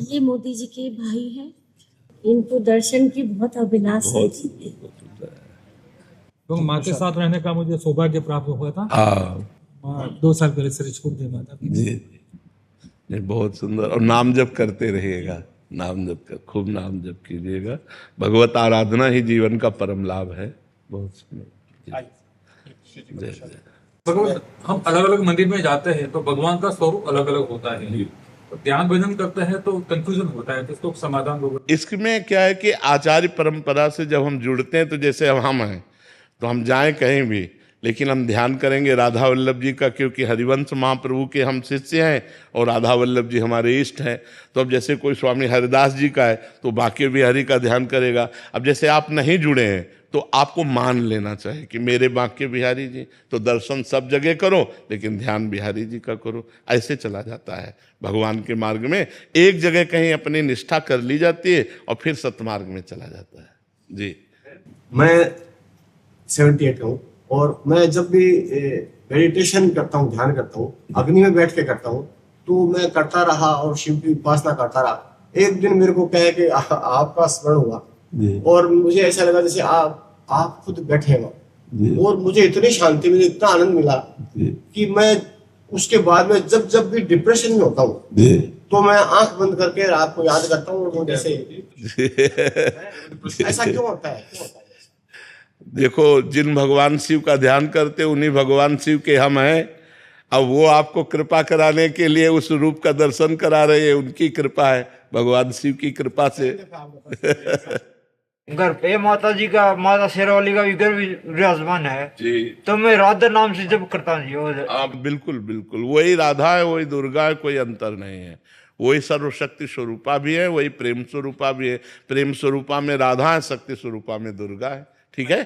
ये मोदी जी के भाई हैं, इनको दर्शन की बहुत अभिलाषा थी। तो माँ के साथ रहने का मुझे सौभाग्य प्राप्त हुआ था। हाँ 2 साल पहले श्री छोड़ दी माता की। जी, नहीं बहुत सुंदर। और नाम जप करते रहिएगा, नाम जप कर, खूब नाम जप कीजिएगा। भगवत आराधना ही जीवन का परम लाभ है। बहुत सुंदर। जय जय। भगवान, हम अलग अलग मंदिर में जाते हैं तो भगवान का स्वरूप अलग अलग होता है, तो ध्यान भजन करते हैं तो कंफ्यूजन होता है, तो इसको समाधान होगा। इसमें क्या है कि आचार्य परंपरा से जब हम जुड़ते हैं तो जैसे अब हम हैं तो हम जाएं कहीं भी, लेकिन हम ध्यान करेंगे राधा वल्लभ जी का, क्योंकि हरिवंश महाप्रभु के हम शिष्य हैं और राधा वल्लभ जी हमारे इष्ट हैं। तो अब जैसे कोई स्वामी हरिदास जी का है तो बांके बिहारी का ध्यान करेगा। अब जैसे आप नहीं जुड़े हैं तो आपको मान लेना चाहिए कि मेरे बांके बिहारी जी, तो दर्शन सब जगह करो लेकिन ध्यान बिहारी जी का करो। ऐसे चला जाता है भगवान के मार्ग में। एक जगह कहीं अपनी निष्ठा कर ली जाती है और फिर सतमार्ग में चला जाता है। जी, मैं 78 का हूँ और मैं जब भी मेडिटेशन करता हूँ, ध्यान करता हूँ, अग्नि में बैठ के करता हूँ, तो मैं करता रहा और शिव की उपासना करता रहा। एक दिन मेरे को क्या है कि आपका स्मरण हुआ और मुझे ऐसा लगा जैसे आप खुद बैठे हैं और मुझे इतनी शांति मिली, इतना आनंद मिला कि मैं उसके बाद में जब भी डिप्रेशन में होता हूँ तो मैं आंख बंद करके रात को याद करता हूँ। और जैसे ऐसा क्यों होता है, क्यों होता है? देखो, जिन भगवान शिव का ध्यान करते उन्हीं भगवान शिव के हम हैं। अब वो आपको कृपा कराने के लिए उस रूप का दर्शन करा रहे हैं, उनकी कृपा है, भगवान शिव की कृपा से। घर पे माता जी का, माता शेरावाली का भी घर विराजमान है जी, तो मैं राधा नाम से जब करता हूँ जी। आप बिल्कुल बिल्कुल वही राधा है, वही दुर्गा है, कोई अंतर नहीं है। वही सर्वशक्ति स्वरूपा भी है, वही प्रेम स्वरूपा भी है। प्रेम स्वरूपा में राधा है, शक्ति स्वरूपा में दुर्गा है। ठीक है।